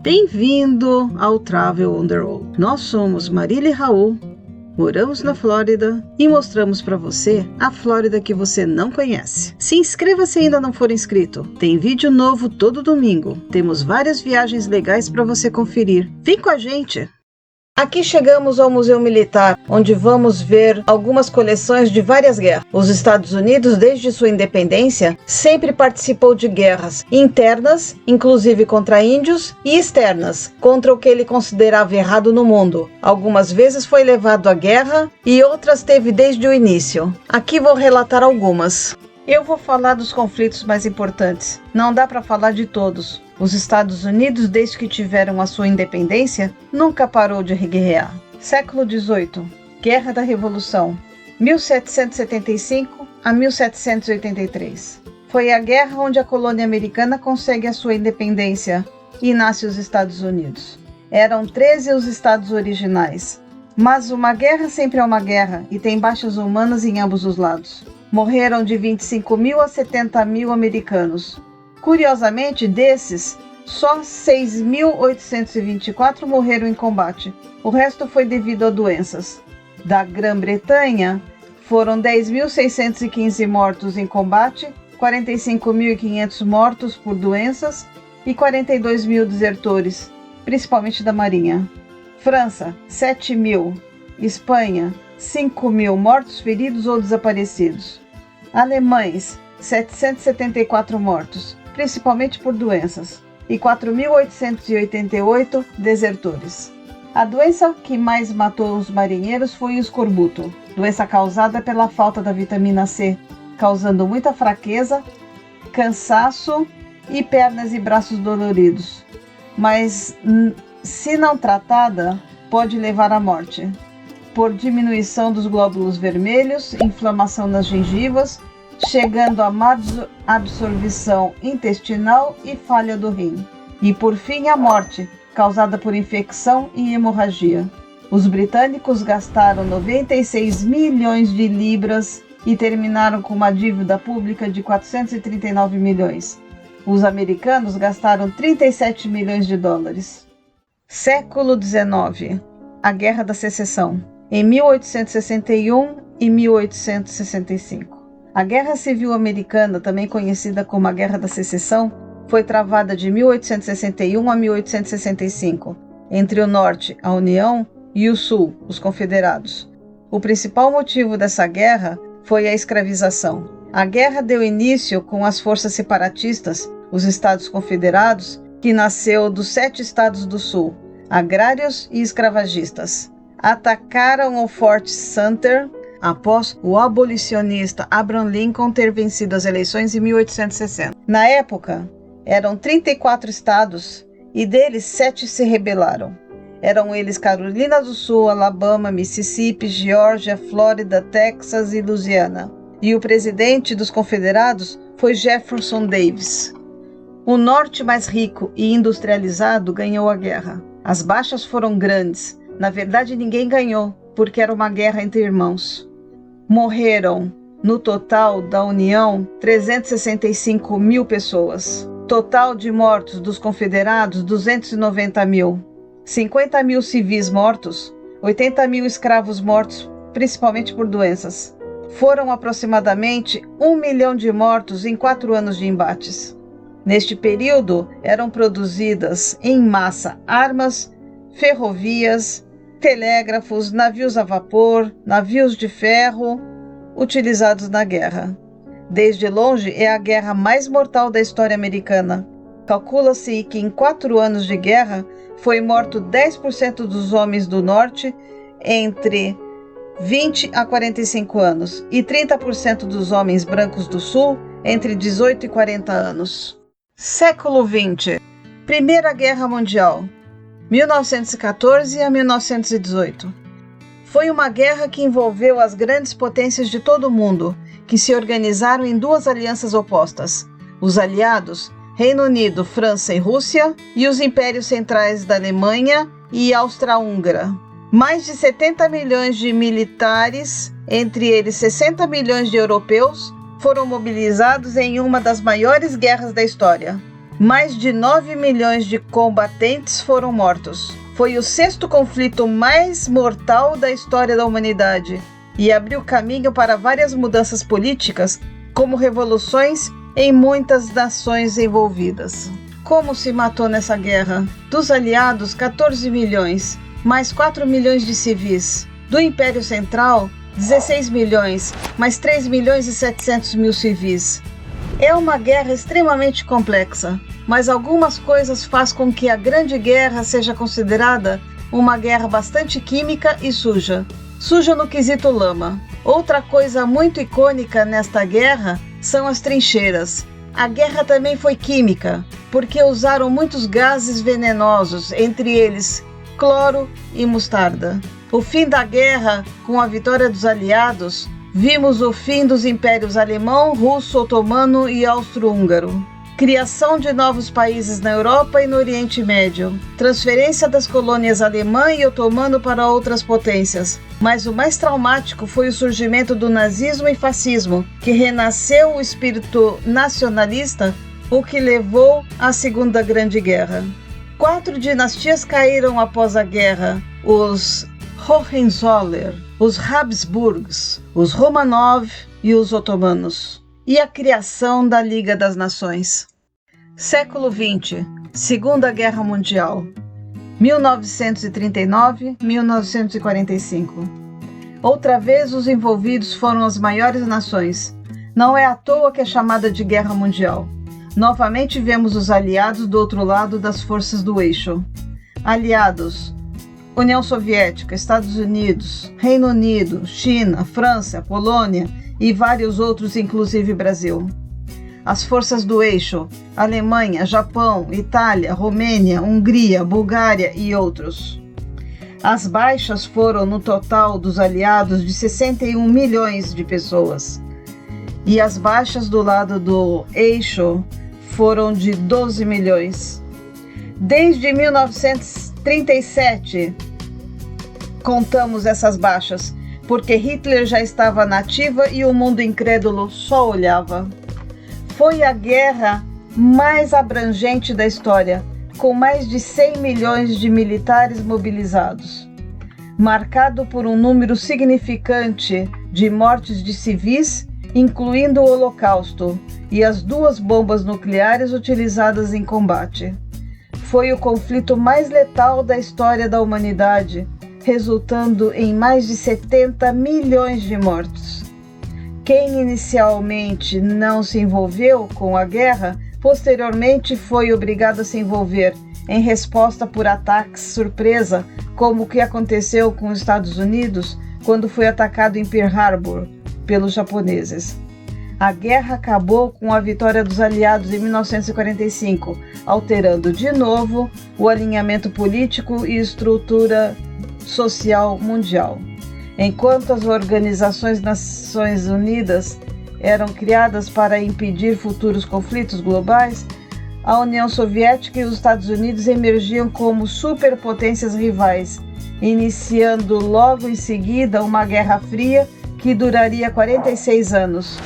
Bem-vindo ao Travel on the Road. Nós somos Marília e Raul, moramos na Flórida e mostramos para você a Flórida que você não conhece. Se inscreva se ainda não for inscrito. Tem vídeo novo todo domingo. Temos várias viagens legais para você conferir. Vem com a gente! Aqui chegamos ao Museu Militar, onde vamos ver algumas coleções de várias guerras. Os Estados Unidos, desde sua independência, sempre participou de guerras internas, inclusive contra índios, e externas, contra o que ele considerava errado no mundo. Algumas vezes foi levado à guerra e outras teve desde o início. Aqui vou relatar algumas. Eu vou falar dos conflitos mais importantes. Não dá para falar de todos. Os Estados Unidos, desde que tiveram a sua independência, nunca parou de guerrear. Século XVIII, Guerra da Revolução, 1775 a 1783. Foi a guerra onde a colônia americana consegue a sua independência e nasce os Estados Unidos. Eram 13 os estados originais. Mas uma guerra sempre é uma guerra e tem baixas humanas em ambos os lados. Morreram de 25 mil a 70 mil americanos. Curiosamente, desses, só 6.824 morreram em combate. O resto foi devido a doenças. Da Grã-Bretanha, foram 10.615 mortos em combate, 45.500 mortos por doenças e 42 mil desertores, principalmente da Marinha. França, 7 mil. Espanha, 5 mil mortos, feridos ou desaparecidos. Alemães, 774 mortos, principalmente por doenças, e 4.888 desertores. A doença que mais matou os marinheiros foi o escorbuto, doença causada pela falta da vitamina C, causando muita fraqueza, cansaço e pernas e braços doloridos. Mas, se não tratada, pode levar à morte, por diminuição dos glóbulos vermelhos, inflamação nas gengivas, chegando a má absorção intestinal e falha do rim. E por fim a morte, causada por infecção e hemorragia. Os britânicos gastaram 96 milhões de libras e terminaram com uma dívida pública de 439 milhões. Os americanos gastaram 37 milhões de dólares. Século XIX. A Guerra da Secessão, em 1861 e 1865. A Guerra Civil Americana, também conhecida como a Guerra da Secessão, foi travada de 1861 a 1865, entre o Norte, a União, e o Sul, os Confederados. O principal motivo dessa guerra foi a escravização. A guerra deu início com as forças separatistas, os Estados Confederados, que nasceu dos 7 estados do Sul, agrários e escravagistas. Atacaram o Fort Sumter após o abolicionista Abraham Lincoln ter vencido as eleições em 1860. Na época, eram 34 estados e deles 7 se rebelaram. Eram eles Carolina do Sul, Alabama, Mississippi, Geórgia, Flórida, Texas e Louisiana. E o presidente dos confederados foi Jefferson Davis. O norte mais rico e industrializado ganhou a guerra. As baixas foram grandes. Na verdade, ninguém ganhou, porque era uma guerra entre irmãos. Morreram, no total da União, 365 mil pessoas. Total de mortos dos confederados, 290 mil. 50 mil civis mortos, 80 mil escravos mortos, principalmente por doenças. Foram aproximadamente 1 milhão de mortos em 4 anos de embates. Neste período, eram produzidas em massa armas, ferrovias, telégrafos, navios a vapor, navios de ferro, utilizados na guerra. Desde longe, é a guerra mais mortal da história americana. Calcula-se que em 4 anos de guerra foi morto 10% dos homens do norte entre 20 a 45 anos e 30% dos homens brancos do sul entre 18 e 40 anos. Século XX. Primeira Guerra Mundial, 1914 a 1918. Foi uma guerra que envolveu as grandes potências de todo o mundo, que se organizaram em 2 alianças opostas: os aliados, Reino Unido, França e Rússia, e os impérios centrais da Alemanha e Áustria-Húngara. Mais de 70 milhões de militares, entre eles 60 milhões de europeus, foram mobilizados em uma das maiores guerras da história. Mais de 9 milhões de combatentes foram mortos. Foi o 6º conflito mais mortal da história da humanidade e abriu caminho para várias mudanças políticas, como revoluções em muitas nações envolvidas. Como se matou nessa guerra? Dos aliados, 14 milhões, mais 4 milhões de civis. Do Império Central, 16 milhões, mais 3 milhões e 700 mil civis. É uma guerra extremamente complexa, mas algumas coisas fazem com que a Grande Guerra seja considerada uma guerra bastante química e suja. Suja no quesito lama. Outra coisa muito icônica nesta guerra são as trincheiras. A guerra também foi química, porque usaram muitos gases venenosos, entre eles cloro e mostarda. O fim da guerra, com a vitória dos aliados, vimos o fim dos impérios alemão, russo, otomano e austro-húngaro. Criação de novos países na Europa e no Oriente Médio. Transferência das colônias alemã e otomano para outras potências. Mas o mais traumático foi o surgimento do nazismo e fascismo, que renasceu o espírito nacionalista, o que levou à Segunda Grande Guerra. 4 dinastias caíram após a guerra: os Hohenzollern, os Habsburgs, os Romanov e os otomanos. E a criação da Liga das Nações. Século XX, Segunda Guerra Mundial, 1939-1945. Outra vez os envolvidos foram as maiores nações. Não é à toa que é chamada de Guerra Mundial. Novamente vemos os aliados do outro lado das forças do eixo. Aliados: União Soviética, Estados Unidos, Reino Unido, China, França, Polônia e vários outros, inclusive Brasil. As forças do eixo: Alemanha, Japão, Itália, Romênia, Hungria, Bulgária e outros. As baixas foram, no total dos aliados, de 61 milhões de pessoas. E as baixas do lado do eixo foram de 12 milhões. Desde 1937, contamos essas baixas, porque Hitler já estava na ativa e o mundo incrédulo só olhava. Foi a guerra mais abrangente da história, com mais de 100 milhões de militares mobilizados, marcado por um número significante de mortes de civis, incluindo o Holocausto e as 2 bombas nucleares utilizadas em combate. Foi o conflito mais letal da história da humanidade, resultando em mais de 70 milhões de mortos. Quem inicialmente não se envolveu com a guerra, posteriormente foi obrigado a se envolver, em resposta por ataques surpresa, como o que aconteceu com os Estados Unidos quando foi atacado em Pearl Harbor pelos japoneses. A guerra acabou com a vitória dos aliados em 1945, alterando de novo o alinhamento político e estrutura social mundial. Enquanto as organizações Nações Unidas eram criadas para impedir futuros conflitos globais, a União Soviética e os Estados Unidos emergiam como superpotências rivais, iniciando logo em seguida uma Guerra Fria que duraria 46 anos.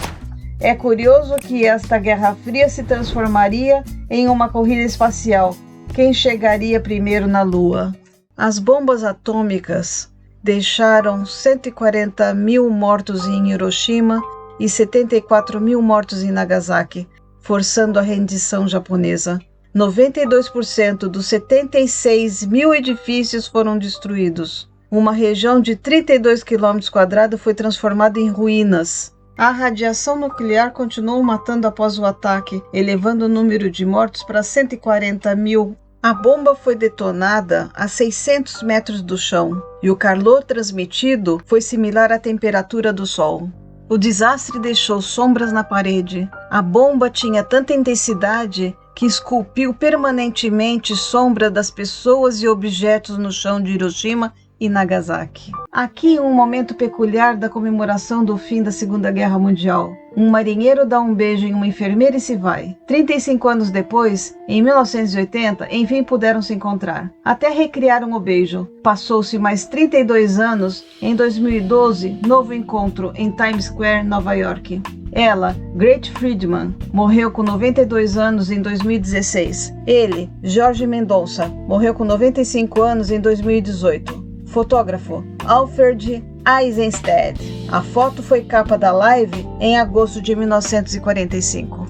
É curioso que esta Guerra Fria se transformaria em uma corrida espacial. Quem chegaria primeiro na Lua? As bombas atômicas deixaram 140 mil mortos em Hiroshima e 74 mil mortos em Nagasaki, forçando a rendição japonesa. 92% dos 76 mil edifícios foram destruídos. Uma região de 32 km² foi transformada em ruínas. A radiação nuclear continuou matando após o ataque, elevando o número de mortos para 140 mil. A bomba foi detonada a 600 metros do chão e o calor transmitido foi similar à temperatura do Sol. O desastre deixou sombras na parede. A bomba tinha tanta intensidade que esculpiu permanentemente sombra das pessoas e objetos no chão de Hiroshima e Nagasaki. Aqui um momento peculiar da comemoração do fim da Segunda Guerra Mundial. Um marinheiro dá um beijo em uma enfermeira e se vai. 35 anos depois, em 1980, enfim puderam se encontrar. Até recriaram o beijo. Passou-se mais 32 anos, em 2012, novo encontro em Times Square, Nova York. Ela, Great Friedman, morreu com 92 anos em 2016. Ele, Jorge Mendonça, morreu com 95 anos em 2018. Fotógrafo, Alfred Eisenstedt. A foto foi capa da Live em agosto de 1945.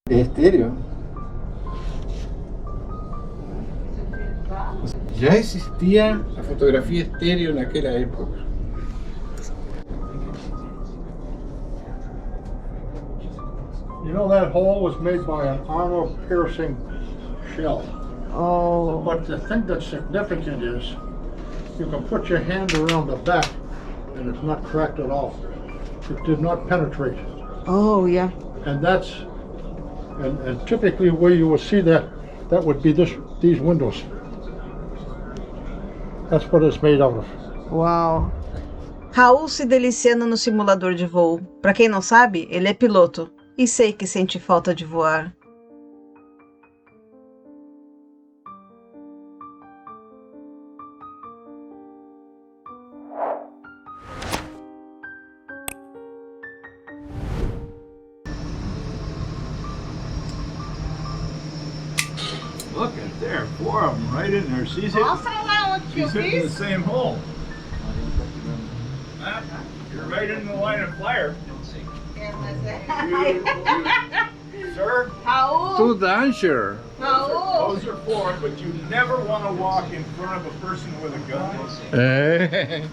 ¿Es estéreo? Ya existía la fotografía estéreo en aquella época. You know, that hole was made by an armor-piercing shell. Oh. But the thing that's significant is you can put your hand around the back and it's not cracked at all. It did not penetrate. Oh, yeah. And that's, and typically where you would see that would be these windows. That's what it's made out of. Uau. Raul se deliciando no simulador de voo. Para quem não sabe, ele é piloto. E sei que sente falta de voar. Look at there, 4 of them right in there. She's hitting the same hole. You're right in the line of fire. Sir, Tu Danger. those are 4, but you never want to walk in front of a person with a gun.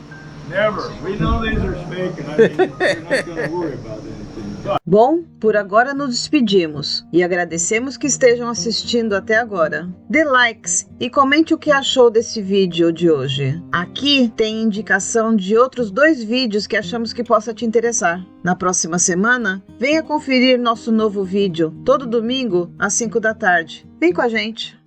Never. We know these are fake, and I mean, you're not going to worry about anything. But Bom, por agora nos despedimos e agradecemos que estejam assistindo até agora. Dê likes e comente o que achou desse vídeo de hoje. Aqui tem indicação de outros 2 vídeos que achamos que possa te interessar. Na próxima semana, venha conferir nosso novo vídeo, todo domingo às 5 da tarde. Vem com a gente!